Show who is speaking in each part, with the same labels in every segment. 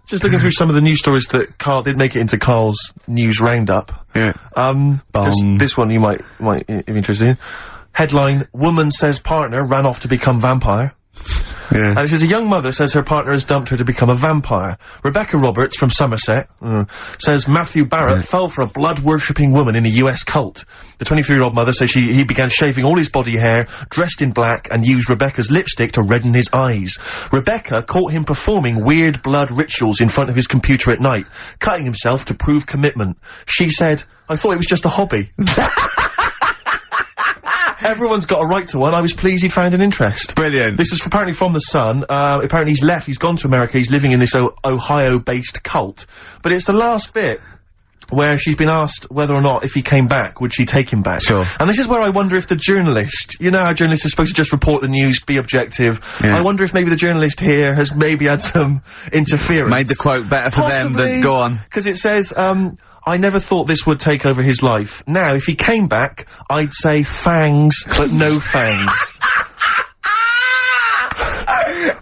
Speaker 1: Just looking through some of the news stories that Karl did make it into Karl's news roundup.
Speaker 2: Yeah.
Speaker 1: This one you might be interested in. Headline, woman says partner ran off to become vampire.
Speaker 2: Yeah.
Speaker 1: And it says a young mother says her partner has dumped her to become a vampire. Rebecca Roberts from Somerset says Matthew Barrett fell for a blood-worshipping woman in a US cult. The 23-year-old mother says he began shaving all his body hair, dressed in black, and used Rebecca's lipstick to redden his eyes. Rebecca caught him performing weird blood rituals in front of his computer at night, cutting himself to prove commitment. She said, I thought it was just a hobby. Everyone's got a right to one. I was pleased he'd found an interest.
Speaker 2: Brilliant.
Speaker 1: This was apparently from The Sun. Apparently he's left, he's gone to America, he's living in this Ohio-based cult. But it's the last bit where she's been asked whether or not, if he came back, would she take him back?
Speaker 2: Sure.
Speaker 1: And this is where I wonder if the journalist, you know how journalists are supposed to just report the news, be objective.
Speaker 2: Yeah.
Speaker 1: I wonder if maybe the journalist here has maybe had some interference.
Speaker 2: Made the quote better for them than, go on.
Speaker 1: Because it says, I never thought this would take over his life. Now, if he came back, I'd say fangs, but no fangs.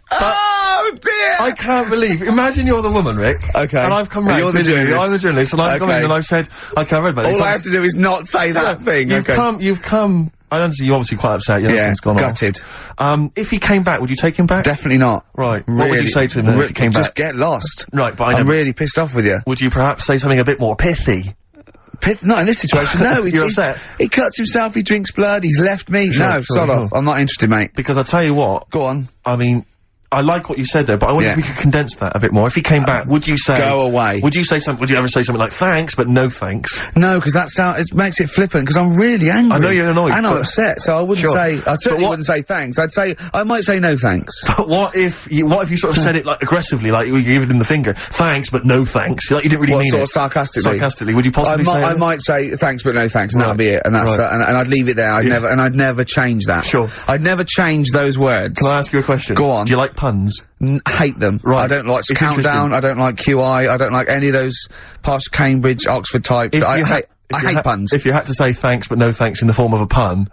Speaker 2: Oh dear!
Speaker 1: I can't believe. Imagine you're the woman, Rick.
Speaker 2: Okay.
Speaker 1: And I've come round.
Speaker 2: You're the journalist.
Speaker 1: I'm the journalist, and I've come in and I've said, okay, I read about this.
Speaker 2: All I have to do is not say that thing.
Speaker 1: You've come. I understand you're obviously quite upset. Your husband's gone
Speaker 2: gutted.
Speaker 1: off. If he came back, would you take him back?
Speaker 2: Definitely not.
Speaker 1: Right.
Speaker 2: Really,
Speaker 1: what would you say to him then if he came back?
Speaker 2: Just get lost.
Speaker 1: Right, but
Speaker 2: I'm really pissed off with you.
Speaker 1: Would you perhaps say something a bit more pithy?
Speaker 2: Not in this situation, no.
Speaker 1: You're upset?
Speaker 2: He cuts himself, he drinks blood, he's left me.
Speaker 1: Sure,
Speaker 2: sod off. I'm not interested, mate.
Speaker 1: Because I tell you what.
Speaker 2: Go on.
Speaker 1: I mean, I like what you said there, but I wonder if we could condense that a bit more. If he came back, would you say—
Speaker 2: Go away.
Speaker 1: Would you ever say something like, thanks, but no thanks?
Speaker 2: No, because it makes it flippant, because I'm really angry.
Speaker 1: I know you're annoyed.
Speaker 2: And I'm upset, so I wouldn't say— I certainly wouldn't say thanks. I might say no thanks.
Speaker 1: But what if you sort of said it, like, aggressively, like, you gave him the finger, thanks, but no thanks? Like, you didn't really mean
Speaker 2: sort
Speaker 1: it.
Speaker 2: of sarcastically?
Speaker 1: Sarcastically, would you possibly say
Speaker 2: I might say thanks, but no thanks, and that'll be it, and that's and I'd leave it there. I'd never change that.
Speaker 1: Sure.
Speaker 2: I'd never change those words.
Speaker 1: Can I ask you a question?
Speaker 2: Go on.
Speaker 1: Do you like puns?
Speaker 2: Hate them.
Speaker 1: Right.
Speaker 2: I don't like Countdown, I don't like QI, I don't like any of those past Cambridge, Oxford types. I hate puns.
Speaker 1: If you had to say thanks but no thanks in the form of a pun,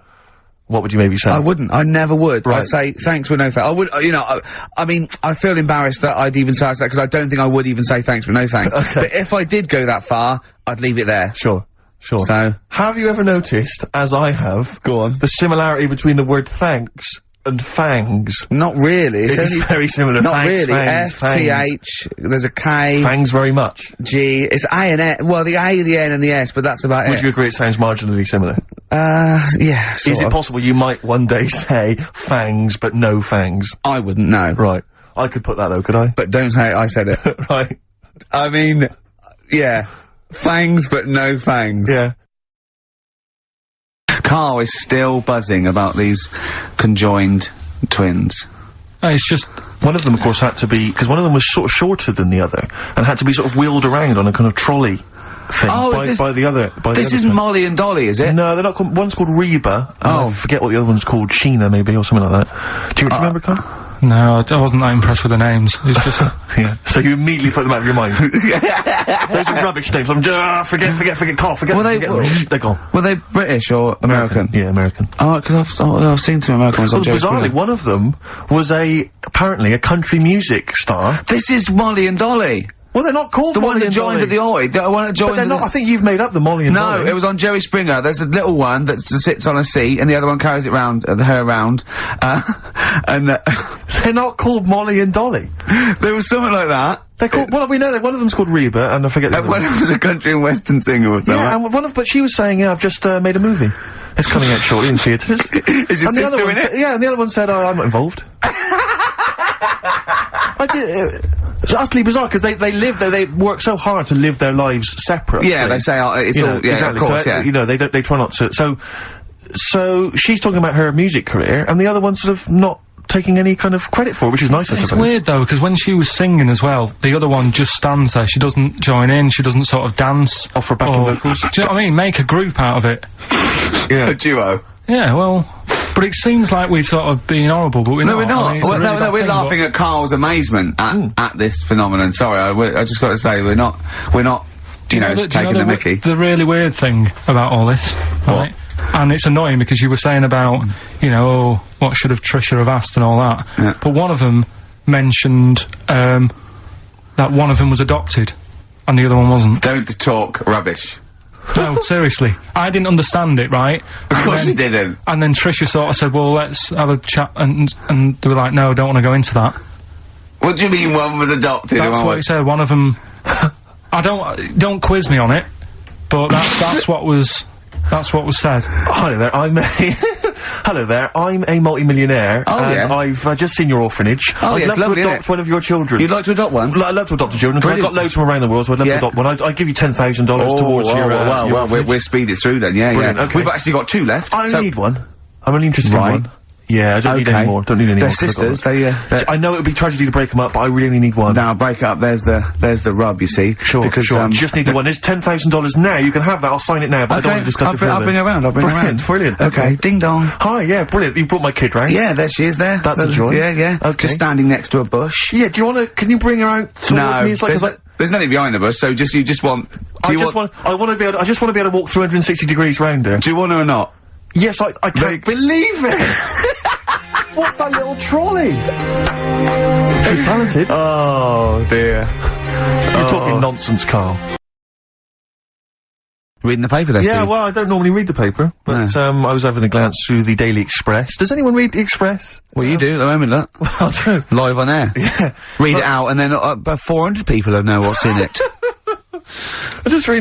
Speaker 1: what would you maybe say?
Speaker 2: I wouldn't. I never would.
Speaker 1: Right.
Speaker 2: I'd say thanks but no thanks. I would, I mean, I feel embarrassed that I'd even say that, because I don't think I would even say thanks but no thanks.
Speaker 1: Okay.
Speaker 2: But if I did go that far, I'd leave it there.
Speaker 1: Sure.
Speaker 2: So,
Speaker 1: have you ever noticed, as I have,
Speaker 2: go on,
Speaker 1: the similarity between the word thanks and fangs?
Speaker 2: Not really.
Speaker 1: It's very similar.
Speaker 2: Not
Speaker 1: thanks,
Speaker 2: really.
Speaker 1: Fangs,
Speaker 2: F-T-H, there's a K.
Speaker 1: Fangs very much.
Speaker 2: G, it's A and N, well, the A, the N and the S, but that's about it.
Speaker 1: Would you agree it sounds marginally similar?
Speaker 2: Yeah,
Speaker 1: Is it possible you might one day say fangs but no fangs?
Speaker 2: I wouldn't know.
Speaker 1: Right. I could put that though, could I?
Speaker 2: But don't say I said it.
Speaker 1: Right.
Speaker 2: I mean, yeah. Fangs but no fangs.
Speaker 1: Yeah.
Speaker 2: Karl is still buzzing about these conjoined twins.
Speaker 3: It's just,
Speaker 1: one of them, of course, had to be, because one of them was sort of shorter than the other, and had to be sort of wheeled around on a kind of trolley thing by the other.
Speaker 2: This isn't Molly and Dolly, is it?
Speaker 1: No, they're not called, one's called Reba, and I forget what the other one's called, Sheena maybe, or something like that. Do you remember, Karl?
Speaker 3: No, I wasn't that impressed with the names. It's just...
Speaker 1: Yeah. So you immediately put them out of your mind. Those are rubbish names. I'm just, forget Karl, forget they're gone.
Speaker 2: Were they British or American?
Speaker 1: Yeah, American.
Speaker 2: Oh, because I've seen some American ones on Jerry Springer.
Speaker 1: Bizarrely, one of them was apparently a country music star.
Speaker 2: This is Molly and Dolly.
Speaker 1: Well, they're not called
Speaker 2: the
Speaker 1: Molly
Speaker 2: one that
Speaker 1: and
Speaker 2: joined
Speaker 1: Dolly.
Speaker 2: at the Oi. The one that joined.
Speaker 1: But they're not. I think you've made up the Molly and Dolly.
Speaker 2: No, it was on Jerry Springer. There's a little one that sits on a seat, and the other one carries it round, her around. And
Speaker 1: they're not called Molly and Dolly.
Speaker 2: There was something like that.
Speaker 1: They're called. Well, we know that one of them's called Reba, and I forget the other
Speaker 2: one. One was a country and western singer or something.
Speaker 1: Yeah, and but she was saying, "Yeah, I've just made a movie. It's coming out shortly in theatres."
Speaker 2: Is your sister in it?
Speaker 1: Yeah, and the other one said, "Oh, I'm not involved." It's utterly bizarre, because they work so hard to live their lives separately.
Speaker 2: Yeah, they say, it's all, yeah,
Speaker 1: exactly.
Speaker 2: Of course,
Speaker 1: so, you know, they try not to, so she's talking about her music career, and the other one's sort of not taking any kind of credit for it, which is nice, I suppose.
Speaker 3: It's weird, though, because when she was singing as well, the other one just stands there, she doesn't join in, she doesn't sort of dance.
Speaker 1: Offer backing vocals.
Speaker 3: Do you know what I mean? Make a group out of it.
Speaker 1: Yeah.
Speaker 2: A duo.
Speaker 3: Yeah, well... But it seems like we're sort of being horrible, but we're not.
Speaker 2: No, we're not.
Speaker 3: I mean,
Speaker 2: no, we're laughing at Karl's amazement at this phenomenon. Sorry, I just got to say, we're not, you know, taking the mickey.
Speaker 3: The really weird thing about all this, right? And it's annoying because you were saying about, you know, oh, what should have Trisha have asked and all that.
Speaker 2: Yeah.
Speaker 3: But one of them mentioned, that one of them was adopted, and the other one wasn't.
Speaker 2: Don't talk rubbish.
Speaker 3: No, seriously. I didn't understand it, right?
Speaker 2: Of course you didn't.
Speaker 3: And then Tricia sort of said, well, let's have a chat, and they were like, no, I don't want to go into that.
Speaker 2: What do you mean one was adopted?
Speaker 3: That's what he said, one of them... don't quiz me on it, but that's what was said.
Speaker 1: Hello there, hello there, I'm a multi-millionaire, and I've just seen your orphanage.
Speaker 2: Oh,
Speaker 1: I'd love
Speaker 2: lovely,
Speaker 1: to adopt one of your children.
Speaker 2: You'd like to adopt one?
Speaker 1: I'd love to adopt a children, because I've got loads from around the world, so I'd love to adopt one. I'd give you $10,000 towards your
Speaker 2: well, we'll speed it through then,
Speaker 1: Brilliant, okay.
Speaker 2: We've actually got 2 left.
Speaker 1: I only need one. I'm only interested in one. Yeah, I don't need any more. Don't need any more.
Speaker 2: They're sisters.
Speaker 1: I know it would be tragedy to break them up, but I really only need one.
Speaker 2: Now break up. There's the rub. You see.
Speaker 1: Sure. Because you just need the one. There's $10,000 now. You can have that. I'll sign it now. But I don't want to discuss it further.
Speaker 2: I'll bring her around.
Speaker 1: Brilliant.
Speaker 2: Okay. Ding dong.
Speaker 1: Hi. Yeah. Brilliant. You brought my kid round.
Speaker 2: Yeah. There she is. There.
Speaker 1: That's a joy.
Speaker 2: Yeah. Okay. Just standing next to a bush.
Speaker 1: Yeah. Do you want to? Can you bring her out?
Speaker 2: No.
Speaker 1: Me? It's like,
Speaker 2: there's nothing behind the bush. So you just want.
Speaker 1: I just want to be able to walk 360 degrees round her.
Speaker 2: Do you want her or not?
Speaker 1: Yes. I can't believe it. What's that little trolley? She's talented.
Speaker 2: Oh, dear.
Speaker 1: You're talking nonsense, Karl.
Speaker 2: Reading the paper there,
Speaker 1: Yeah,
Speaker 2: Steve?
Speaker 1: well, I don't normally read the paper, but, I was having a glance through the Daily Express. Does anyone read the Express?
Speaker 2: Well, you do at the moment, look.
Speaker 1: Well, true.
Speaker 2: Live on air.
Speaker 1: Yeah.
Speaker 2: Read it out, and then about 400 people will know what's in it.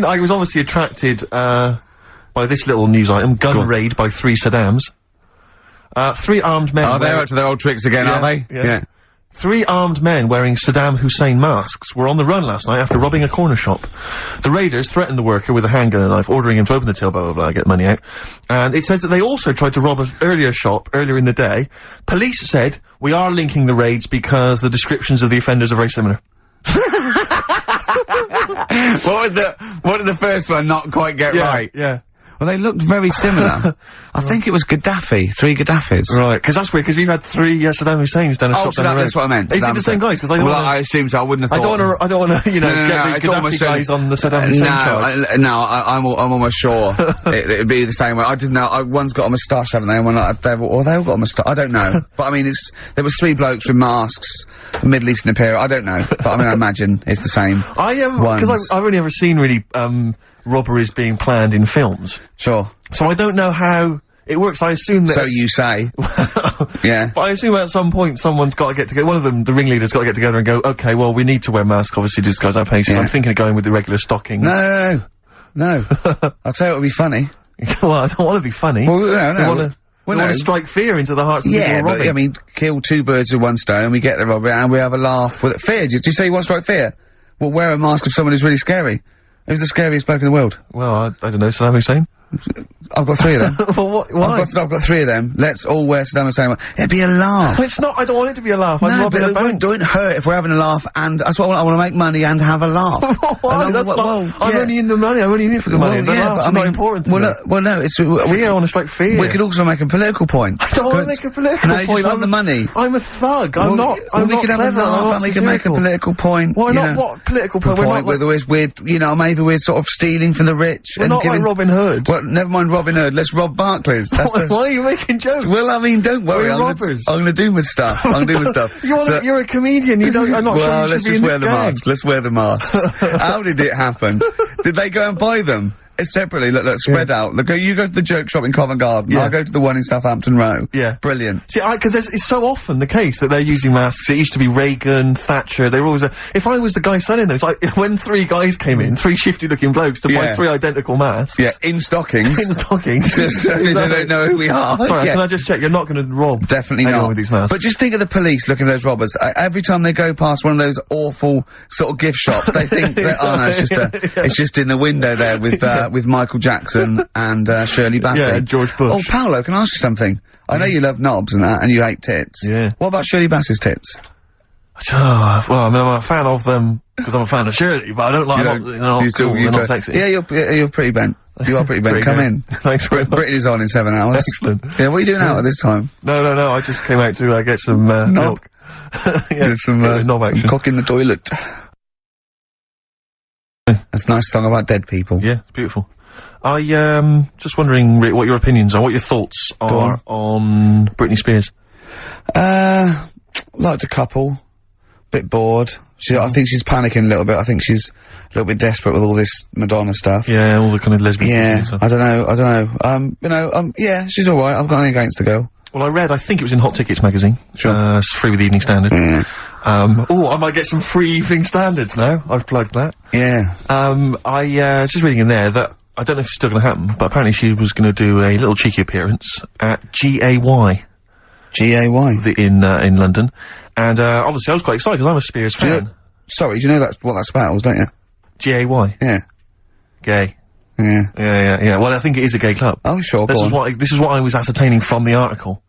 Speaker 1: I was obviously attracted, by this little news item, gun raid by 3 Saddams. 3 armed men.
Speaker 2: Oh, they're up to their old tricks again, are they?
Speaker 1: Yeah. 3 armed men wearing Saddam Hussein masks were on the run last night after robbing a corner shop. The raiders threatened the worker with a handgun and a knife, ordering him to open the till, blah, blah, blah, get money out. And it says that they also tried to rob an earlier shop earlier in the day. Police said, we are linking the raids because the descriptions of the offenders are very similar.
Speaker 2: What did the first one not quite get right?
Speaker 1: Yeah.
Speaker 2: Well, they looked very similar. I think it was Gaddafi, 3 Gaddafis.
Speaker 1: Right, because that's weird, because we've had 3 Saddam Husseins down a shop down the road.
Speaker 2: That's what I meant.
Speaker 1: Is it the same guys? Because
Speaker 2: I assume so, I wouldn't have thought.
Speaker 1: I don't wanna, get the Gaddafi guys on the Saddam Hussein charge.
Speaker 2: I'm almost sure it'd be the same way. I didn't know, one's got a moustache, haven't they? And one like, they all got a moustache. I don't know. But I mean, there was 3 blokes with masks, Middle Eastern appearance. I don't know. But I mean, I imagine it's the same.
Speaker 1: Because I've only ever seen really, robberies being planned in films.
Speaker 2: Sure.
Speaker 1: So I don't know how it works. I assume that...
Speaker 2: So you say. Yeah.
Speaker 1: But I assume at some point someone's got to get together. One of them, the ringleader's got to get together and go, okay, well, we need to wear masks, obviously, to disguise our faces. I'm thinking of going with the regular stockings.
Speaker 2: No. I'll tell you what would be funny.
Speaker 1: Well, I don't want to be funny.
Speaker 2: Well, no.
Speaker 1: We want to strike fear into the hearts of people robbing.
Speaker 2: But, I mean, kill 2 birds with 1 stone, we get the robber, and we have a laugh with fear. Do you say you want to strike fear? Well, wear a mask of someone who's really scary. Who's the scariest bloke in the world?
Speaker 1: Well, I don't know, Saddam Hussein?
Speaker 2: I've got 3 of them.
Speaker 1: Well, why?
Speaker 2: I've got 3 of them. Let's all wear Saddam Hussein. It'd be a laugh.
Speaker 1: Well, it's not, I don't want it to be a laugh.
Speaker 2: No, but it don't hurt if we're having a laugh, and that's what I want to make money and have a laugh.
Speaker 1: Why? I'm only in the money, I'm only in it for the money. But it's not important to me.
Speaker 2: Well, no, it's...
Speaker 1: I want to strike fear.
Speaker 2: We could also make a political point.
Speaker 1: I don't want to make a political point.
Speaker 2: No, you just want the money.
Speaker 1: I'm a thug. I'm not
Speaker 2: we could have a laugh and we can make a political point.
Speaker 1: Why not? What political point?
Speaker 2: Maybe we're sort of stealing from the rich.
Speaker 1: We're not like Robin Hood.
Speaker 2: Well, never mind Robin Hood. Let's rob Barclays.
Speaker 1: Why are you making jokes?
Speaker 2: Well, I mean, don't worry.
Speaker 1: I'm
Speaker 2: gonna do my stuff.
Speaker 1: You're a comedian. I'm not sure you should be in this gang.
Speaker 2: Let's wear the masks. How did it happen? Did they go and buy them? Separately, look, spread out. Look, you go to the joke shop in Covent Garden. I'll go to the one in Southampton Row. Yeah. Brilliant.
Speaker 1: See, because it's so often the case that they're using masks. It used to be Reagan, Thatcher, they were always if I was the guy selling them, it's like, when 3 guys came in, 3 shifty-looking blokes to buy 3 identical masks.
Speaker 2: Yeah, in stockings.
Speaker 1: In stockings.
Speaker 2: Just so they don't know who we are.
Speaker 1: Sorry, can I just check, you're not gonna rob
Speaker 2: Definitely not.
Speaker 1: with these masks.
Speaker 2: But just think of the police looking at those robbers. Every time they go past one of those awful sort of gift shops, they think that, oh no, it's just in the window there with Michael Jackson and Shirley Bassey.
Speaker 1: Yeah, and George Bush.
Speaker 2: Oh, Paolo, can I ask you something? I know you love knobs and that, and you hate tits.
Speaker 1: Yeah.
Speaker 2: What about Shirley Bassey's tits?
Speaker 1: Oh, well, I mean, I'm a fan of them because I'm a fan of Shirley, but I don't like them. They're not sexy.
Speaker 2: Yeah, you're pretty bent. You are pretty bent. Come in.
Speaker 1: Thanks very much.
Speaker 2: Britain is on in 7 hours.
Speaker 1: Excellent.
Speaker 2: Yeah, what are you doing out at this time?
Speaker 1: No, I just came out to get some milk.
Speaker 2: Get some cock in the toilet. That's a nice song about dead people.
Speaker 1: Yeah, it's beautiful. Just wondering, Rick, what your opinions are, what your thoughts are on Britney Spears.
Speaker 2: Liked a couple, Bit bored. I think she's panicking a little bit. I think she's a little bit desperate with all this Madonna stuff.
Speaker 1: Yeah, all the kind of lesbian stuff.
Speaker 2: I don't know. Yeah, she's alright. I've got nothing against the girl.
Speaker 1: Well, I think it was in Hot Tickets magazine.
Speaker 2: Sure.
Speaker 1: It's free with the Evening Standard.
Speaker 2: Yeah.
Speaker 1: I might get some free Evening Standards now. I've plugged that.
Speaker 2: Yeah.
Speaker 1: I just reading in there that, I don't know if it's still gonna happen, but apparently she was gonna do a little cheeky appearance at GAY.
Speaker 2: GAY?
Speaker 1: In London. And, obviously I was quite excited because I'm a Spears fan.
Speaker 2: Sorry, do you know what that spells, don't you?
Speaker 1: GAY?
Speaker 2: Yeah.
Speaker 1: Gay.
Speaker 2: Yeah.
Speaker 1: Yeah. Well, I think it is a gay club.
Speaker 2: Oh, sure,
Speaker 1: This is what I was ascertaining from the article.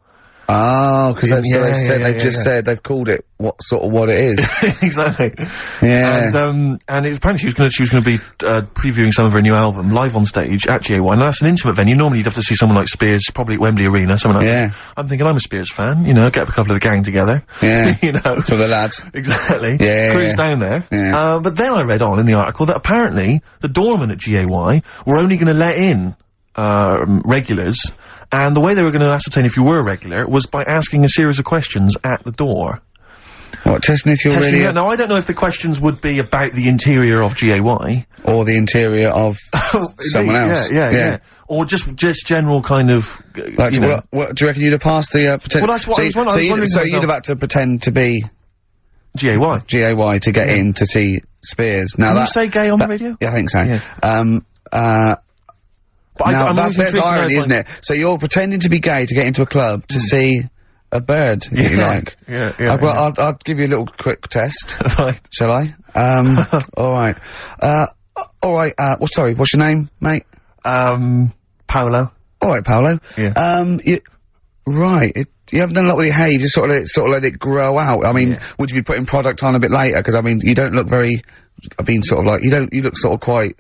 Speaker 2: Oh, because they've called it what it is.
Speaker 1: Exactly.
Speaker 2: Yeah.
Speaker 1: And apparently she was gonna be, previewing some of her new album live on stage at GAY. Now that's an intimate venue. Normally you'd have to see someone like Spears, probably at Wembley Arena, someone like that. I'm thinking I'm a Spears fan, get up a couple of the gang together.
Speaker 2: Yeah.
Speaker 1: For
Speaker 2: the lads.
Speaker 1: Exactly.
Speaker 2: Yeah.
Speaker 1: Cruise down there.
Speaker 2: Yeah.
Speaker 1: But then I read on in the article that apparently the doorman at GAY were only gonna let in, regulars, and the way they were going to ascertain if you were a regular was by asking a series of questions at the door.
Speaker 2: What, testing if you're really...
Speaker 1: Now, I don't know if the questions would be about the interior of GAY.
Speaker 2: Or the interior of someone else.
Speaker 1: Yeah. Or just general kind of,
Speaker 2: what, do you reckon you'd have passed the, pretend...
Speaker 1: Well, that's what I was wondering.
Speaker 2: So you'd have had to pretend to be...
Speaker 1: GAY.
Speaker 2: GAY to get in to see Spears. Now
Speaker 1: Can you say gay on the radio?
Speaker 2: Yeah, I think so.
Speaker 1: Yeah. But
Speaker 2: now, there's irony, isn't it? So you're pretending to be gay to get into a club to see a bird, if you like.
Speaker 1: Yeah.
Speaker 2: I'll give you a little quick test.
Speaker 1: Right.
Speaker 2: Shall I? Alright. Alright, sorry, what's your name, mate?
Speaker 1: Paolo.
Speaker 2: Alright, Paolo.
Speaker 1: Yeah.
Speaker 2: You haven't done a lot with your hair, you just sort of let it grow out. I mean, would you be putting product on a bit later? Because, I mean, you don't look very, you look sort of quite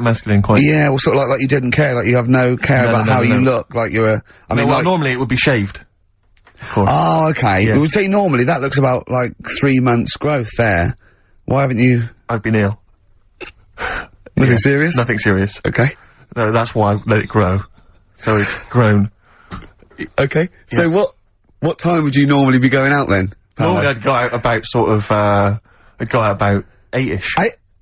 Speaker 1: masculine,
Speaker 2: Yeah, well, sort of like you didn't care, like you have no care about how you look, like you're
Speaker 1: normally it would be shaved. Of course.
Speaker 2: Oh, okay.
Speaker 1: Yes.
Speaker 2: We would say normally that looks about, 3 months growth there. Why haven't you...
Speaker 1: I've been ill.
Speaker 2: Nothing serious?
Speaker 1: Nothing serious.
Speaker 2: Okay.
Speaker 1: No, that's why I let it grow. So it's grown.
Speaker 2: Okay. Yeah. So what time would you normally be going out then?
Speaker 1: Normally I'd go out about I'd go out about 8-ish.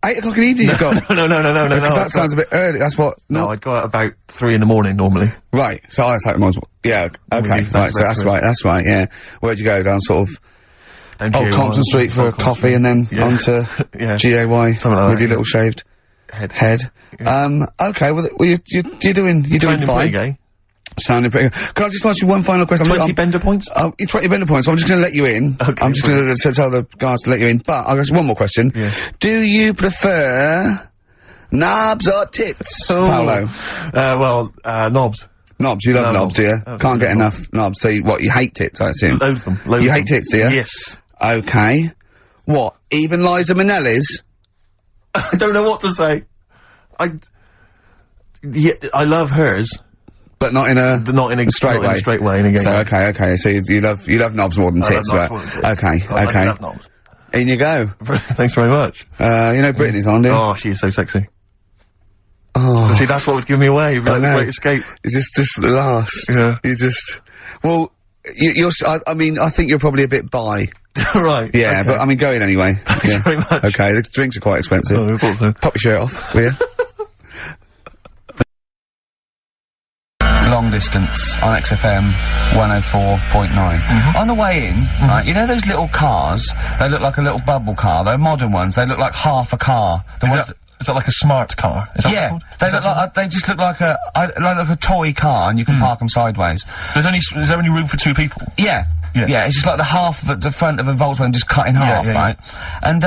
Speaker 2: 8 o'clock in the evening you've got?
Speaker 1: No.
Speaker 2: Because that sounds a bit early, that's what...
Speaker 1: No, I'd go out about 3 in the morning normally.
Speaker 2: Right, so I take them as... Yeah, okay, right, so that's right, yeah. Where'd you go, down sort of...
Speaker 1: Down
Speaker 2: Compton Street for a coffee and then onto GAY
Speaker 1: something like that,
Speaker 2: with your little shaved head.
Speaker 1: Yeah.
Speaker 2: Okay, well, you're doing fine.
Speaker 1: Gay.
Speaker 2: Sounding pretty good. Can I just ask you one final question?
Speaker 1: 20 bender points?
Speaker 2: 20 bender points, so I'm just gonna let you in.
Speaker 1: Okay.
Speaker 2: I'm just gonna tell the guys to let you in, but I've got one more question.
Speaker 1: Yeah.
Speaker 2: Do you prefer knobs or tits, Paolo?
Speaker 1: Knobs.
Speaker 2: Knobs, you love knobs, do you? Can't get enough knobs, so you hate tits, I assume?
Speaker 1: Loathe them.
Speaker 2: You hate tits, do you?
Speaker 1: Yes.
Speaker 2: Okay. What, even Liza Minnelli's?
Speaker 1: I don't know what to say. I love hers.
Speaker 2: But not in a straight way. So, okay, so you love knobs more than tits, right? Okay.
Speaker 1: I love knobs.
Speaker 2: In you go.
Speaker 1: Thanks very much.
Speaker 2: Brittany's on, dear.
Speaker 1: Oh, she is so sexy.
Speaker 2: Oh.
Speaker 1: See, that's what would give me away, the Great Escape.
Speaker 2: It's just the last.
Speaker 1: Yeah.
Speaker 2: Well, I think you're probably a bit bi.
Speaker 1: Right.
Speaker 2: Yeah,
Speaker 1: okay.
Speaker 2: but I mean, go in anyway.
Speaker 1: Thanks very much.
Speaker 2: Okay, the drinks are quite expensive.
Speaker 1: Oh, I thought so.
Speaker 2: Pop your shirt off, will you? Long distance on XFM 104.9. On the way in, right, you know those little cars? They look like a little bubble car. They're modern ones. They look like half a car.
Speaker 1: Is that like a smart car? Is that
Speaker 2: yeah, they just look like a toy car, and you can park them sideways.
Speaker 1: Is there only room for 2 people?
Speaker 2: Yeah. It's just like the half of the front of a Volkswagen just cut in half, right? And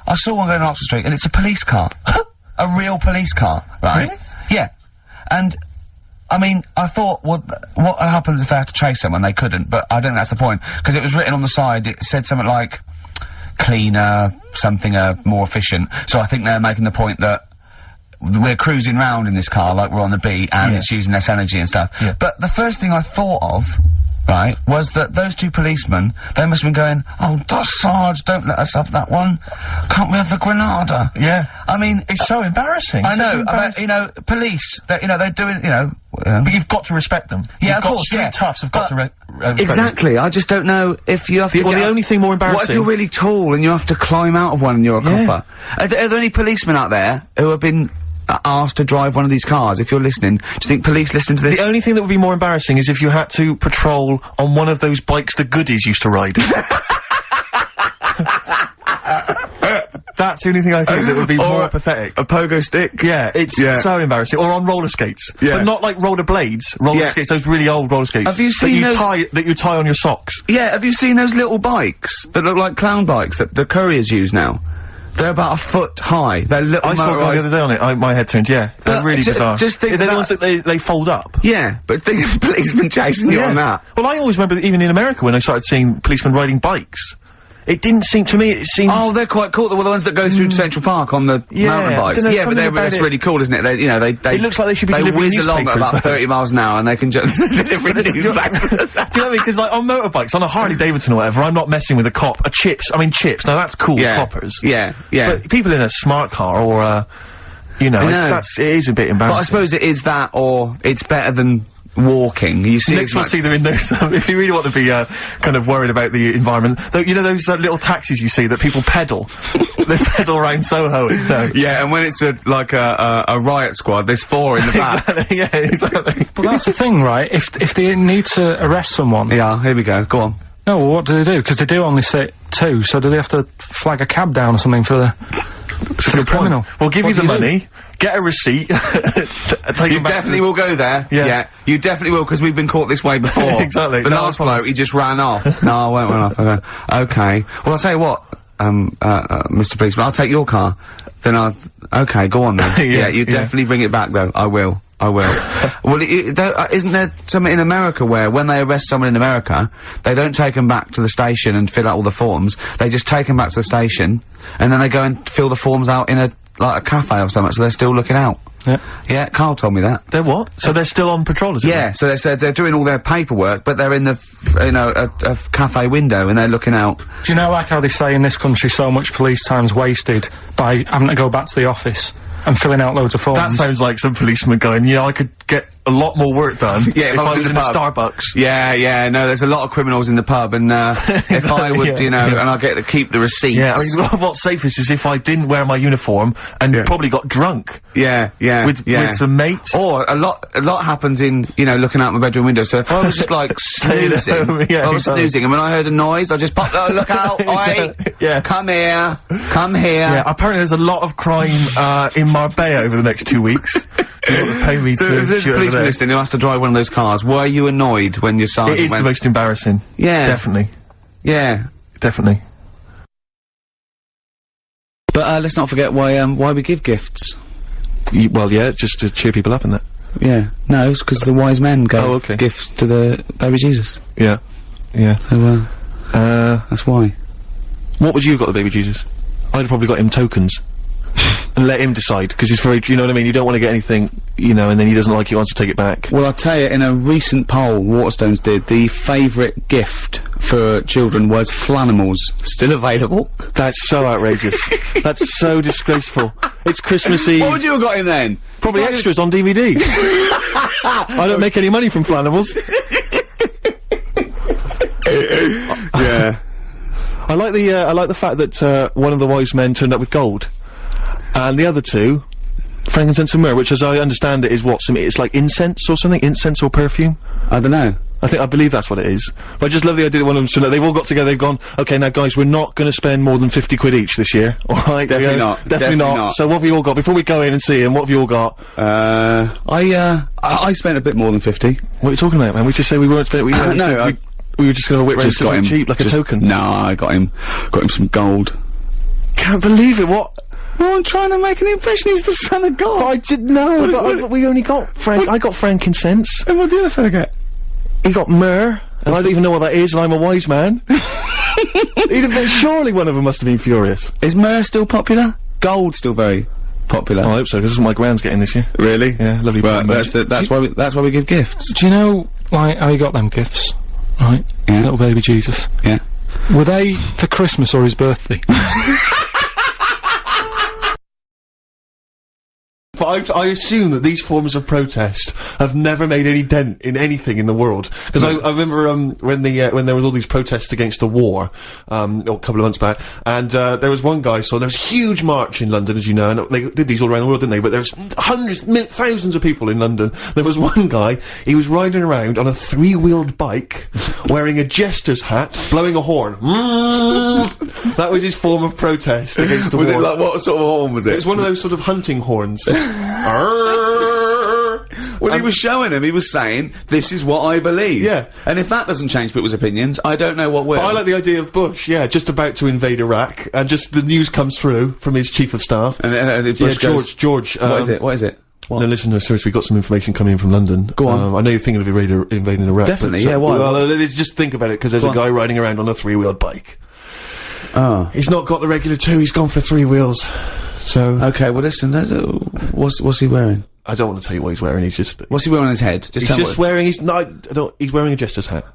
Speaker 2: I saw one going on Oxford Street, and it's a police car, a real police car, right?
Speaker 1: Really?
Speaker 2: Yeah, and. I mean, I thought, what happens if they had to chase someone? They couldn't, but I don't think that's the point. Because it was written on the side, it said something like, cleaner, something, more efficient. So I think they're making the point that we're cruising round in this car like we're on the beat, and it's using less energy and stuff. Yeah. But the first thing I thought of right, was that those two policemen, they must have been going, oh, Sarge, don't let us have that one. Can't we have the Granada?
Speaker 1: Yeah.
Speaker 2: I mean,
Speaker 1: It's so embarrassing.
Speaker 2: I know, you know, police, they're doing, you know...
Speaker 1: But you've got to respect them.
Speaker 2: Yeah, of course,
Speaker 1: Street toughs have got to respect them.
Speaker 2: Exactly, I just don't know if you have to
Speaker 1: Well, the only thing more embarrassing...
Speaker 2: What if you're really tall and you have to climb out of one and you're a copper? Are there any policemen out there who have been asked to drive one of these cars? If you're listening, do you think police listen to this?
Speaker 1: The only thing that would be more embarrassing is if you had to patrol on one of those bikes the goodies used to ride. That's the only thing I think that would be more pathetic.
Speaker 2: A pogo stick?
Speaker 1: Yeah, it's so embarrassing. Or on roller skates.
Speaker 2: Yeah.
Speaker 1: But not like roller blades. Roller skates, those really old roller skates.
Speaker 2: Have you seen
Speaker 1: that you tie on your socks.
Speaker 2: Yeah, have you seen those little bikes that look like clown bikes that the couriers use now? They're about a foot high. They're little
Speaker 1: I saw one the other day on it. My head turned, yeah. They're really bizarre.
Speaker 2: Just think
Speaker 1: they're the ones that they fold up.
Speaker 2: Yeah, but think of policemen chasing you on that.
Speaker 1: Well, I always remember that even in America when I started seeing policemen riding bikes. It didn't seem to me, it seems...
Speaker 2: Oh, they're quite cool. They're the ones that go through Central Park on the mountain bikes.
Speaker 1: Yeah,
Speaker 2: but that's really cool, isn't it? They, you know, they
Speaker 1: it looks like they should be delivering
Speaker 2: whiz along at about 30 miles an hour and they can just deliver news.
Speaker 1: Do you know what I mean? Because, like, on motorbikes, on a Harley Davidson or whatever, I'm not messing with a cop. Chips, now that's cool, coppers.
Speaker 2: Yeah.
Speaker 1: But people in a smart car or, you know, it is a bit embarrassing.
Speaker 2: But I suppose it is that, or it's better than walking. You see,
Speaker 1: next we'll see them in those. If you really want to be kind of worried about the environment, though, you know those little taxis you see that people pedal. They pedal around Soho.
Speaker 2: Yeah, and when it's like a riot squad, there's 4 in the back.
Speaker 1: Exactly, yeah, exactly.
Speaker 3: But that's the thing, right? If they need to arrest someone,
Speaker 2: yeah, here we go. Go on.
Speaker 3: No, well, what do they do? Because they do only sit 2, so do they have to flag a cab down or something for the criminal?
Speaker 1: We'll give you the money. Get a receipt.
Speaker 2: You definitely will go there.
Speaker 1: Yeah.
Speaker 2: You definitely will, because we've been caught this way before.
Speaker 1: Exactly.
Speaker 2: The last bloke, he just ran off. No, I won't run off. Okay. Well, I'll tell you what, Mr. Policeman, I'll take your car. Then okay, go on then. You definitely bring it back, though. I will. Well, isn't there something in America where when they arrest someone in America, they don't take them back to the station and fill out all the forms, they just take them back to the station, and then they go and fill the forms out in a cafe or something, so they're still looking out. Yeah, Karl told me that.
Speaker 1: They're what? So they're still on patrol, is it?
Speaker 2: Yeah, so they said they're doing all their paperwork, but they're in the, a cafe window and they're looking out.
Speaker 3: Do you know, like how they say in this country so much police time's wasted by having to go back to the office and filling out loads of forms?
Speaker 1: That sounds like some policeman going, yeah, I could get a lot more work done if I was in a Starbucks.
Speaker 2: Yeah, no, there's a lot of criminals in the pub, and if I would, and I get to keep the receipts.
Speaker 1: Yeah, I mean, what's safest is if I didn't wear my uniform and probably got drunk.
Speaker 2: Yeah.
Speaker 1: With some mates.
Speaker 2: Or a lot happens in, looking out my bedroom window, so if I was just like snoozing, snoozing, and when I heard a noise, I just popped, look out, oi, come here.
Speaker 1: Yeah, apparently there's a lot of crime, in Marbella over the next 2 weeks. You want to pay me
Speaker 2: so
Speaker 1: to
Speaker 2: if there's a policeman listening who has to drive one of those cars, were you annoyed when your sergeant
Speaker 1: It is the most embarrassing.
Speaker 2: Yeah.
Speaker 1: Definitely.
Speaker 2: Yeah.
Speaker 1: Definitely.
Speaker 2: But, let's not forget why we give gifts.
Speaker 1: Well, yeah, just to cheer people up and that.
Speaker 2: Yeah. No, it's because the wise men gave gifts to the baby Jesus.
Speaker 1: Yeah.
Speaker 2: So, that's why.
Speaker 1: What would you have got the baby Jesus? I'd have probably got him tokens. And let him decide, because he's very, you know what I mean, you don't want to get anything, and then he doesn't like it, he wants to take it back.
Speaker 2: Well, I'll tell you, in a recent poll Waterstones did, the favourite gift for children was Flanimals. Still available.
Speaker 1: That's so outrageous. That's so disgraceful. It's Christmas Eve.
Speaker 2: What would you have got him then?
Speaker 1: Probably extras on DVD. I don't make any money from Flanimals.
Speaker 2: Yeah.
Speaker 1: I like the fact that, one of the wise men turned up with gold. And the other 2, frankincense and myrrh, which as I understand it is it's like incense or something? Incense or perfume?
Speaker 2: I don't know.
Speaker 1: I believe that's what it is. But I just love the idea that one of them, they've all got together, they've gone, okay, now guys, we're not gonna spend more than 50 quid each this year, alright?
Speaker 2: Definitely not.
Speaker 1: Definitely not. So what have you all got? Before we go in and see him, what have you all got?
Speaker 2: I spent a bit more than 50.
Speaker 1: What are you talking about, man? We just say we weren't spending, we were just gonna whip round something cheap, like a token.
Speaker 2: No, I got him some gold.
Speaker 1: Can't believe it, what?
Speaker 2: Well, I'm trying to make an impression he's the son of God.
Speaker 1: I didn't know, but we only got I got frankincense.
Speaker 2: And what did the other fella get?
Speaker 1: He got myrrh, and I don't even know what that is, and I'm a wise man. Surely one of them must have been furious.
Speaker 2: Is myrrh still popular? Gold's still very popular.
Speaker 1: Oh, I hope so, because this is my grand's getting this year.
Speaker 2: Really?
Speaker 1: Yeah, lovely.
Speaker 2: Right, that's why we give gifts.
Speaker 3: Do you know, like, how you got them gifts? right?
Speaker 2: Yeah.
Speaker 3: Little baby Jesus.
Speaker 2: Yeah.
Speaker 3: Were they for Christmas or his birthday?
Speaker 1: But I assume that these forms of protest have never made any dent in anything in the world. Because I remember when there was all these protests against the war a couple of months back, and there was one guy. So there was a huge march in London, as you know, and they did these all around the world, didn't they? But there was thousands of people in London. There was one guy. He was riding around on a 3-wheeled bike, wearing a jester's hat, blowing a horn. That was his form of protest against the war.
Speaker 2: Was it like, what sort of horn was it?
Speaker 1: It was one of those sort of hunting horns.
Speaker 2: Well, he was showing him. He was saying, "This is what I believe."
Speaker 1: Yeah.
Speaker 2: And if that doesn't change people's opinions, I don't know what will.
Speaker 1: But I like the idea of Bush, just about to invade Iraq, and just the news comes through from his chief of staff.
Speaker 2: And Bush goes,
Speaker 1: George.
Speaker 2: What is it? What is it? What?
Speaker 1: No, listen, seriously, we've got some information coming in from London.
Speaker 2: Go on.
Speaker 1: I know you're thinking of invading Iraq.
Speaker 2: Definitely,
Speaker 1: but,
Speaker 2: yeah, why?
Speaker 1: Well, let's just think about it, because there's a guy riding around on a 3-wheeled bike.
Speaker 2: Oh.
Speaker 1: He's not got the regular 2, he's gone for 3 wheels. So...
Speaker 2: Okay, well listen, what's he wearing?
Speaker 1: I don't want to tell you what he's wearing, he's just...
Speaker 2: What's he wearing on his head?
Speaker 1: He's just wearing, he's wearing a jester's hat.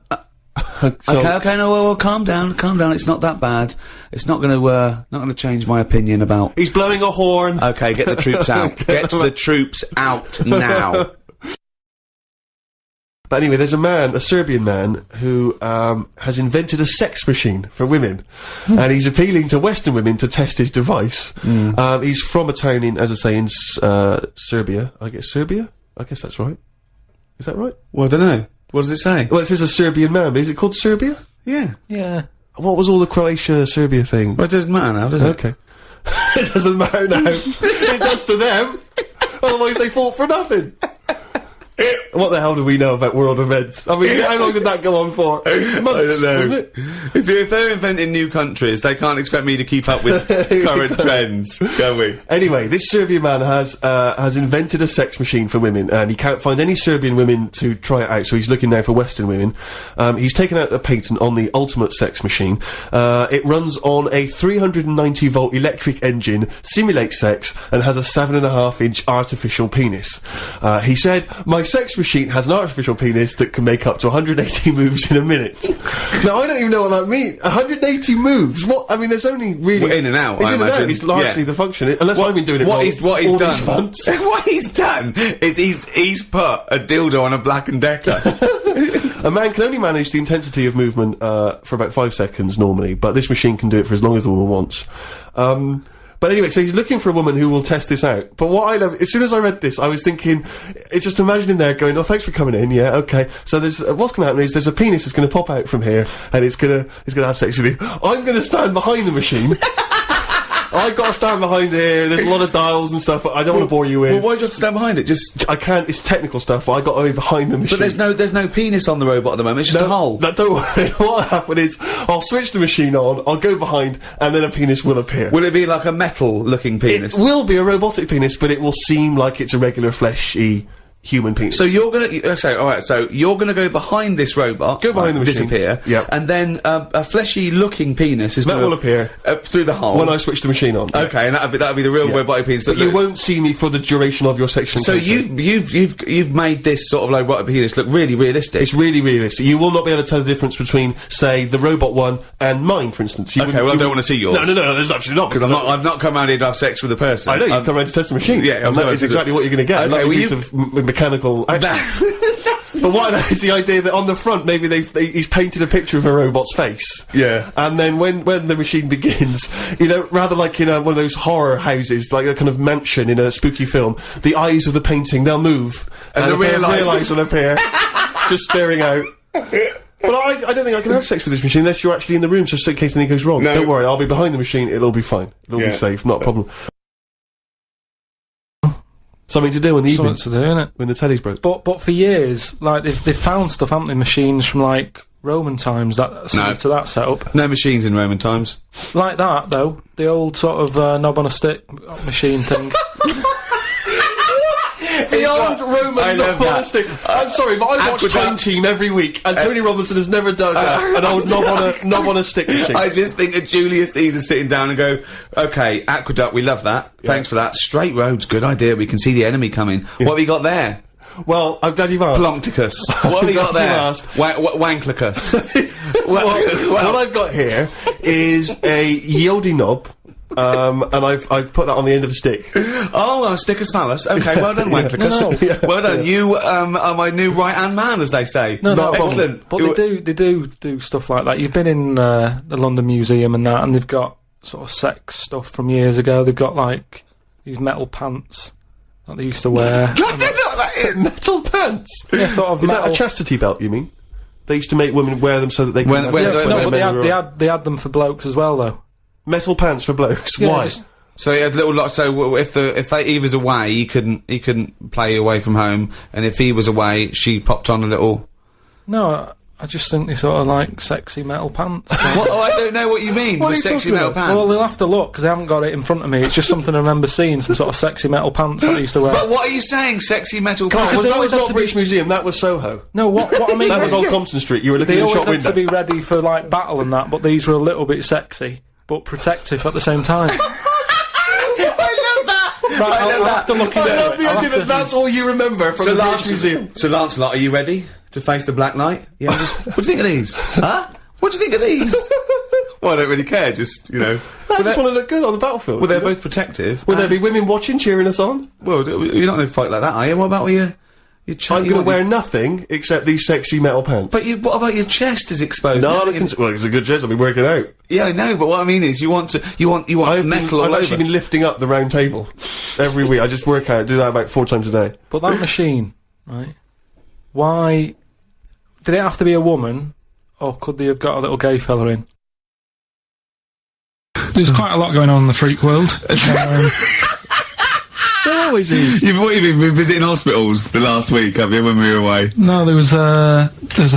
Speaker 2: Okay, no, well, calm down, it's not that bad. It's not gonna change my opinion about...
Speaker 1: He's blowing a horn.
Speaker 2: Okay, get the troops out. Get the troops out now.
Speaker 1: But anyway, there's a Serbian man, who has invented a sex machine for women, and he's appealing to Western women to test his device. He's from a town in, as I say, in Serbia. I guess Serbia? I guess that's right. Is that right?
Speaker 2: Well, I don't know. What does it say?
Speaker 1: Well, it says a Serbian man, but is it called Serbia?
Speaker 2: Yeah.
Speaker 3: Yeah.
Speaker 1: What was all the Croatia-Serbia thing?
Speaker 2: Well, it doesn't matter now, does it?
Speaker 1: Okay. It doesn't matter now. It does to them. Otherwise they fought for nothing. What the hell do we know about world events? I mean, how long did that go on for? Months,
Speaker 2: I don't know.
Speaker 1: wasn't it?
Speaker 2: If they're inventing new countries, they can't expect me to keep up with current trends, can we?
Speaker 1: Anyway, this Serbian man has invented a sex machine for women, and he can't find any Serbian women to try it out, so he's looking now for Western women. He's taken out a patent on the ultimate sex machine. It runs on a 390-volt electric engine, simulates sex, and has a 7.5-inch artificial penis. He said, "My sex machine has an artificial penis that can make up to 180 moves in a minute." Now, I don't even know what that means. 180 moves? What? I mean, there's only really...
Speaker 2: Well, in and out,
Speaker 1: it's
Speaker 2: I
Speaker 1: in and out.
Speaker 2: imagine.
Speaker 1: It's largely the function, unless I've been doing it
Speaker 2: what
Speaker 1: wrong
Speaker 2: he's
Speaker 1: all these
Speaker 2: done.
Speaker 1: months.
Speaker 2: What he's done is he's put a dildo on a Black & Decker.
Speaker 1: A man can only manage the intensity of movement for about 5 seconds normally, but this machine can do it for as long as the woman wants. But anyway, so he's looking for a woman who will test this out. But what I love, as soon as I read this, I was thinking, just imagining there going, "Oh, thanks for coming in, yeah, okay." So there's, what's gonna happen is there's a penis that's gonna pop out from here, and it's gonna have sex with you. I'm gonna stand behind the machine. I've got to stand behind here, there's a lot of dials and stuff, I don't want to bore you in.
Speaker 2: Well, why do you have to stand behind it? Just...
Speaker 1: I can't, it's technical stuff, but I got to be behind the machine.
Speaker 2: But there's no penis on the robot at the moment, it's just a hole.
Speaker 1: Don't worry, what'll happen is, I'll switch the machine on, I'll go behind, and then a penis will appear.
Speaker 2: Will it be like a metal-looking penis?
Speaker 1: It will be a robotic penis, but it will seem like it's a regular fleshy human penis.
Speaker 2: So you're gonna... alright, so you're gonna go behind this robot...
Speaker 1: Go behind the machine.
Speaker 2: Disappear.
Speaker 1: Yep.
Speaker 2: And then a fleshy-looking penis is
Speaker 1: that will appear
Speaker 2: through the hole.
Speaker 1: when I switch the machine on.
Speaker 2: Okay, and that'll be the real robotic penis.
Speaker 1: But you won't see me for the duration of your section.
Speaker 2: So you've made this sort of like robotic penis look really realistic.
Speaker 1: It's really realistic. You will not be able to tell the difference between, say, the robot one and mine, for instance.
Speaker 2: Okay, well, I don't want to see yours.
Speaker 1: No, there's absolutely not.
Speaker 2: Because I've not come around here to have sex with a person.
Speaker 1: I know, you've come around to test the machine.
Speaker 2: Yeah,
Speaker 1: and that is exactly what you're going to get.
Speaker 2: Okay,
Speaker 1: a piece of mechanical action. But what is the idea that on the front maybe he's painted a picture of a robot's face.
Speaker 2: Yeah.
Speaker 1: And then when the machine begins, you know, rather like in one of those horror houses, like a kind of mansion in a spooky film, the eyes of the painting, they'll move.
Speaker 2: And the real
Speaker 1: eyes will appear. Just staring out. But I don't think I can have sex with this machine unless you're actually in the room, just in case anything goes wrong.
Speaker 2: No.
Speaker 1: Don't worry, I'll be behind the machine, it'll be fine. It'll be safe, not a problem. Something to do in the evening.
Speaker 3: Something to do, innit?
Speaker 1: When the telly's broke.
Speaker 3: But for years, like, they've found stuff, haven't they? Machines from, like, Roman times, to that setup.
Speaker 2: No machines in Roman times.
Speaker 3: Like that, though. The old sort of, knob on a stick machine thing.
Speaker 1: The old Roman knob on a stick. I'm sorry, but I watch Time Team every week, and Tony Robinson has never done an old knob on a stick machine.
Speaker 2: I just think of Julius Caesar sitting down and go, "Okay, aqueduct, we love that. Thanks for that. Straight roads, good idea. We can see the enemy coming. What have you got there?"
Speaker 1: Well, I'm glad you've asked.
Speaker 4: Ploncticus. What have you got there? Wanklicus.
Speaker 1: What I've got here is a Yieldy knob. And I've put that on the end of a stick.
Speaker 4: Oh, a stick as phallus. Okay, well done, Wanklicus.
Speaker 1: Yeah.
Speaker 4: Well done. You are my new right-hand man, as they say.
Speaker 3: No,
Speaker 4: excellent.
Speaker 3: But they do stuff like that. You've been in the London Museum and that, and they've got sort of sex stuff from years ago. They've got like these metal pants that they used to wear.
Speaker 4: I don't know what that is.
Speaker 1: Metal pants.
Speaker 3: Yeah, sort of.
Speaker 1: Is
Speaker 3: metal.
Speaker 1: that a chastity belt? You mean? They used to make women wear them so that they can.
Speaker 3: No, but they had them for blokes as well, though.
Speaker 1: Metal pants for blokes.
Speaker 3: Yeah,
Speaker 1: Why?
Speaker 4: So he had little lots. So if he was away, he couldn't play away from home, and if he was away, she popped on a little.
Speaker 3: No, I just think they sort of like sexy metal pants.
Speaker 4: What? Oh, I don't know what you mean.
Speaker 1: What
Speaker 4: with
Speaker 1: are you
Speaker 4: sexy
Speaker 1: talking
Speaker 4: metal
Speaker 1: about?
Speaker 4: pants.
Speaker 3: Well, they'll have to look because I haven't got it in front of me. It's just something I remember seeing, some sort of sexy metal pants that they used to wear.
Speaker 4: But what are you saying? Sexy metal
Speaker 1: Well,
Speaker 4: pants?
Speaker 3: they
Speaker 1: that
Speaker 3: always
Speaker 1: was
Speaker 3: had
Speaker 1: not
Speaker 3: to
Speaker 1: British Museum. That was Soho.
Speaker 3: No, what I mean.
Speaker 1: That was Old Compton Street. You were looking
Speaker 3: They
Speaker 1: in the
Speaker 3: always
Speaker 1: shop
Speaker 3: had
Speaker 1: window.
Speaker 3: to be ready for like battle and that, but these were a little bit sexy but protective at the same time. Right, I'll have to look into
Speaker 1: I love
Speaker 3: it.
Speaker 1: the
Speaker 3: I'll
Speaker 1: idea
Speaker 3: have
Speaker 1: that
Speaker 3: to-
Speaker 1: that's all you remember from the British Museum.
Speaker 4: So Lancelot, are you ready to face the Black Knight? Yeah. What do you think of these? Huh? What do you think of these? Well, I don't really care. Just
Speaker 1: I just want to look good on the battlefield.
Speaker 4: Well, they're both protective.
Speaker 1: Will there be women watching, cheering us on?
Speaker 4: Well, you're not going to fight like that, are you? What about your
Speaker 1: I'm going to wear nothing except these sexy metal pants.
Speaker 4: But what about your chest is exposed?
Speaker 1: No, well, it's a good chest. I'll be working out.
Speaker 4: Yeah, I know. But what I mean is, you want metal all
Speaker 1: I've actually
Speaker 4: over.
Speaker 1: been lifting up the round table every week. I just work out, do that about 4 times a day.
Speaker 3: But that machine, right? Why did it have to be a woman, or could they have got a little gay fella in? There's quite a lot going on in the freak world.
Speaker 1: There always is.
Speaker 4: You've been visiting hospitals the last week, have you? When we were away.
Speaker 3: No, there's a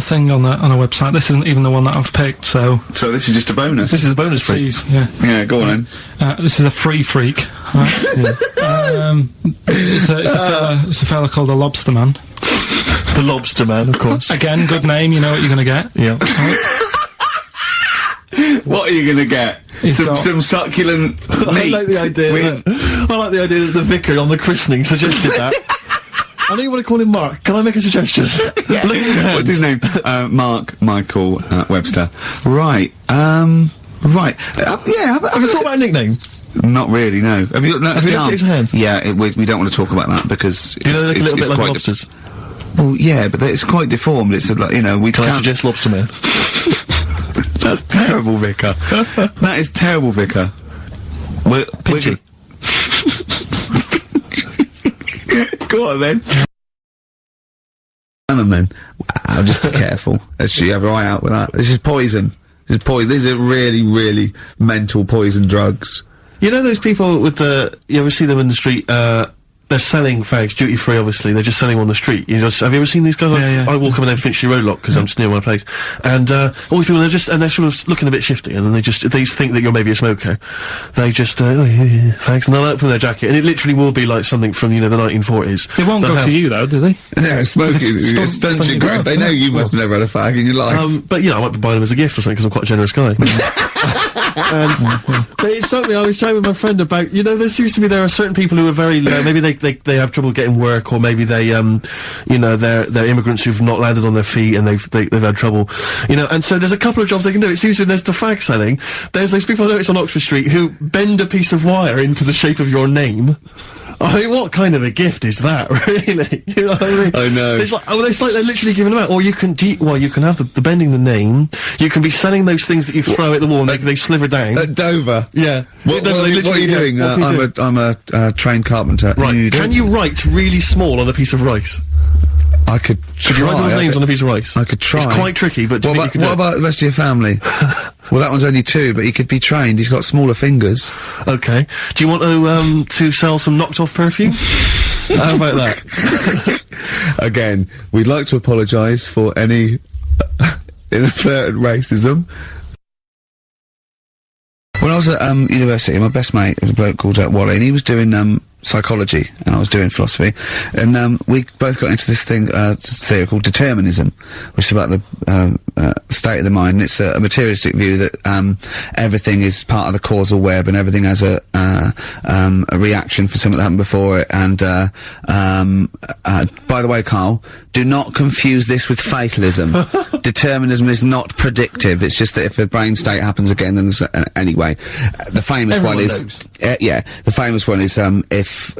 Speaker 3: thing on a website. This isn't even the one that I've picked. So
Speaker 4: this is just a bonus.
Speaker 1: This is a bonus freak.
Speaker 3: please, yeah.
Speaker 4: Yeah, go on then.
Speaker 3: This is a free freak. Right? It's a fella called the Lobster Man.
Speaker 1: The Lobster Man, of course.
Speaker 3: Again, good name. You know what you're going to get.
Speaker 1: Yeah.
Speaker 4: What are you going to get? Some succulent meat.
Speaker 1: I like the idea. That the vicar on the christening suggested that. I know you want to call him Mark. Can I make a suggestion?
Speaker 4: Yeah.
Speaker 1: Look at his hands.
Speaker 4: What's his name? Mark Michael Webster. Right. Right. Yeah.
Speaker 1: Have you thought about a nickname?
Speaker 4: Not really. No. Have you looked
Speaker 1: Have you looked at his hands?
Speaker 4: Yeah. We don't want to talk about that because
Speaker 1: Do you know they look a little bit like lobsters?
Speaker 4: Well, yeah, but it's quite deformed. It's like we
Speaker 1: Can I
Speaker 4: can't.
Speaker 1: suggest Lobster Man?
Speaker 4: That's terrible, Vicar. That is terrible, Vicar.
Speaker 1: Pinchy.
Speaker 4: Go on then. And then, I'll just be careful. Let's see, have your eye out with that. This is poison. This is poison. These are really, really mental poison drugs.
Speaker 1: You know those people with you ever see them in the street, they're selling fags, duty free obviously, they're just selling them on the street. Have you ever seen these guys?
Speaker 3: Yeah.
Speaker 1: I walk up and down Finchley Road lot, because I'm just near my place. And, all these people, they're sort of looking a bit shifty, and then if they think that you're maybe a smoker, they just, oh yeah, fags, and they'll open their jacket, and it literally will be like something from, the 1940s.
Speaker 3: They won't go to you though, do they?
Speaker 4: They're smoking.
Speaker 3: Stunts
Speaker 4: Stunts your growth. They know you must have never had a fag in your life.
Speaker 1: But, I might be buying them as a gift or something, because I'm quite a generous guy. But it struck me, I was chatting with my friend about, there are certain people who are very, maybe they have trouble getting work, or maybe they, they're immigrants who've not landed on their feet and they've had trouble, and so there's a couple of jobs they can do. It seems there's the fag selling, there's those people I notice on Oxford Street who bend a piece of wire into the shape of your name. I mean, what kind of a gift is that, really? You know what I mean?
Speaker 4: I know.
Speaker 1: It's like they're literally giving them out. Or you can have the bending the name. You can be selling those things that you throw at the wall and they sliver down.
Speaker 4: At Dover.
Speaker 1: Yeah.
Speaker 4: What are you doing? I'm a trained carpenter.
Speaker 1: Right. Can you write really small on a piece of rice?
Speaker 4: I could try.
Speaker 1: Could you write people's names on a piece of rice?
Speaker 4: I could try.
Speaker 1: It's quite tricky, but
Speaker 4: what about the rest of your family? Well, that one's only 2, but he could be trained. He's got smaller fingers.
Speaker 1: Okay. Do you want to sell some knocked-off perfume? How about that?
Speaker 4: Again, we'd like to apologise for any inadvertent racism. When I was at university, my best mate was a bloke called Wally, and he was doing psychology, and I was doing philosophy, and we both got into this theory called determinism, which is about the state of the mind. And it's a materialistic view that everything is part of the causal web and everything has a reaction for something that happened before it. And by the way, Karl, do not confuse this with fatalism. Determinism is not predictive. It's just that if a brain state happens again, then there's, anyway. The famous
Speaker 1: Everyone
Speaker 4: one is the famous one is if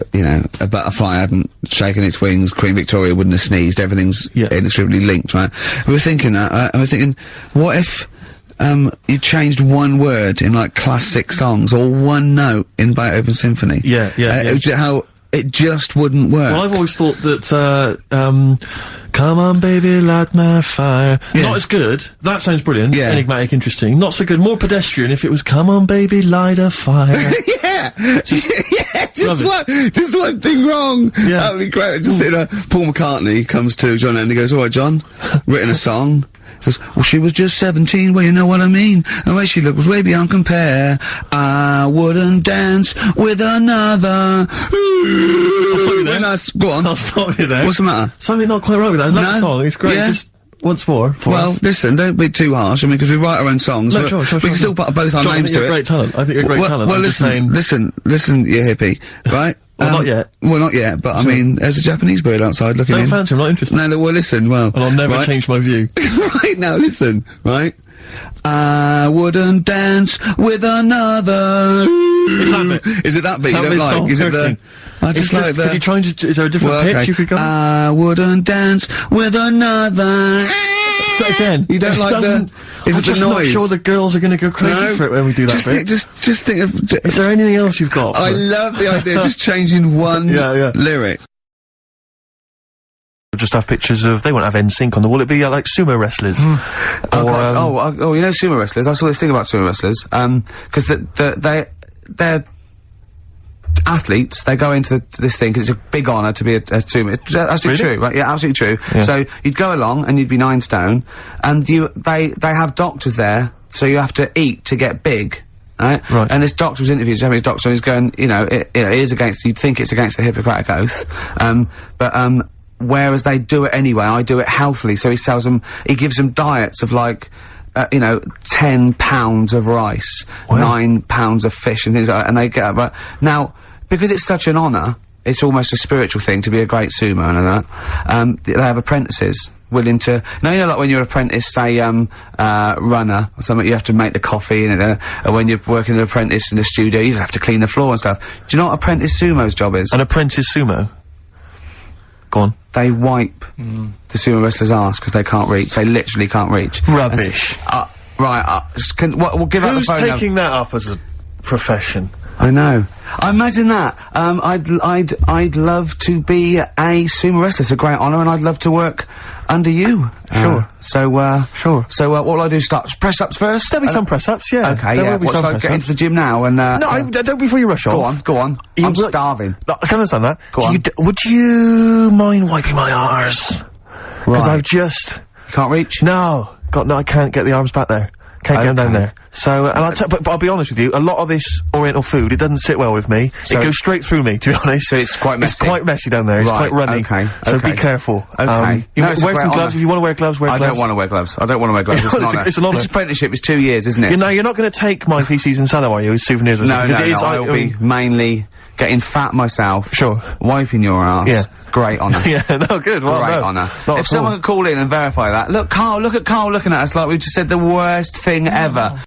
Speaker 4: a butterfly hadn't shaken its wings, Queen Victoria wouldn't have sneezed. Everything's inextricably linked, right? We were thinking that, right? And we're thinking, what if you changed one word in like classic songs or one note in Beethoven's symphony? How it just wouldn't work.
Speaker 1: Well, I've always thought that, come on baby, light my fire. Not as good. That sounds brilliant. Enigmatic, interesting. Not so good. More pedestrian if it was, come on baby, light a fire.
Speaker 4: Just one thing wrong. That would be great. Just, Paul McCartney comes to John Lennon and goes, alright John, written a song. He goes, well, she was just 17, well, you know what I mean. The way she looked was way beyond compare. I wouldn't dance with another.
Speaker 1: I'll stop you there.
Speaker 4: Go on.
Speaker 1: I'll stop you there.
Speaker 4: What's the matter?
Speaker 1: Something not quite right with that. I love the song. It's great.
Speaker 4: Yeah.
Speaker 1: Just once more for us.
Speaker 4: Listen, don't be too harsh. I mean, because we write our own songs.
Speaker 1: No,
Speaker 4: we can still put both our names to it.
Speaker 1: I think you're great talent. I think you're great talent.
Speaker 4: Well,
Speaker 1: I'm
Speaker 4: listen,
Speaker 1: just saying.
Speaker 4: listen, you hippie, right?
Speaker 1: Well, not yet.
Speaker 4: Well, not yet, but I mean, there's a Japanese bird outside looking in.
Speaker 1: Don't fancy, I'm not interested.
Speaker 4: No, well, listen,
Speaker 1: And I'll never change my view.
Speaker 4: Right, now, listen, right? I wouldn't dance with another.
Speaker 1: Is that bit?
Speaker 4: Is it that bit you don't like? Is it the... I just like the...
Speaker 1: Could you try and... Is there a different pitch you could go?
Speaker 4: I wouldn't dance with another...
Speaker 1: Say again.
Speaker 4: You don't like the... Is it the noise?
Speaker 1: I'm not sure the girls are going to go crazy for it when we do that bit.
Speaker 4: Just think of...
Speaker 1: Is there anything else you've got?
Speaker 4: I love the idea of just changing one lyric.
Speaker 1: Just have pictures of... They won't have NSYNC on the wall. It'd be like sumo wrestlers.
Speaker 2: You know sumo wrestlers? I saw this thing about sumo wrestlers. Because they're athletes, they go into this thing because it's a big honour to be a sumo. It's absolutely true, right? Yeah, absolutely true. Yeah. So you'd go along and you'd be 9 stone, and they have doctors there, so you have to eat to get big. Right? And this doctor was interviewed, Japanese doctor, and he's going, it is against, you'd think it's against the Hippocratic Oath, whereas they do it anyway. I do it healthily, so he gives them diets of like, 10 pounds of rice, 9 pounds of fish and things like that, and they get up. But now, because it's such an honour, it's almost a spiritual thing to be a great sumo and that, they have apprentices willing to... Now, like when you're an apprentice, say, runner or something, you have to make the coffee, and when you're working an apprentice in the studio, you have to clean the floor and stuff. Do you know what apprentice sumo's job is?
Speaker 1: An apprentice sumo? Go on.
Speaker 2: They wipe the sumo wrestler's ass because they can't reach. They literally can't reach.
Speaker 1: Rubbish.
Speaker 2: We'll give out the phone.
Speaker 1: Who's taking that up as a profession?
Speaker 2: I know. Imagine that. I'd love to be a sumo wrestler. It's a great honour, and I'd love to work under you.
Speaker 1: Sure.
Speaker 2: So what will I do? Start press-ups first?
Speaker 1: There'll be some press-ups, yeah.
Speaker 2: Okay, yeah. What, should I get into the gym now and,
Speaker 1: No, don't before you rush off.
Speaker 2: Go on. I'm starving.
Speaker 1: No, I can understand that.
Speaker 2: Go on.
Speaker 1: Would you mind wiping my arse? Because I've just...
Speaker 2: You can't reach?
Speaker 1: No. I can't get the arms back there. Can't get them down there. So, but I'll be honest with you, a lot of this Oriental food, it doesn't sit well with me. So it goes straight through me, to be honest.
Speaker 2: So it's quite messy.
Speaker 1: It's quite messy down there. It's quite runny.
Speaker 2: Okay.
Speaker 1: So be careful.
Speaker 2: Okay.
Speaker 1: Wear some gloves. If you want to wear gloves, wear gloves.
Speaker 2: I don't want to wear gloves. I don't want to wear gloves.
Speaker 1: It's an honour.
Speaker 2: This apprenticeship is 2 years, isn't it?
Speaker 1: You're not going to take my feces and sallow, are you, as souvenirs or something?
Speaker 2: No, I'll be mainly getting fat myself.
Speaker 1: Sure.
Speaker 2: Wiping your ass.
Speaker 1: Yeah.
Speaker 2: Great honour.
Speaker 1: Yeah, no, good. Well,
Speaker 2: great honour. If someone could call in and verify that. Look, Karl, look at Karl looking at us like we just said the worst thing ever.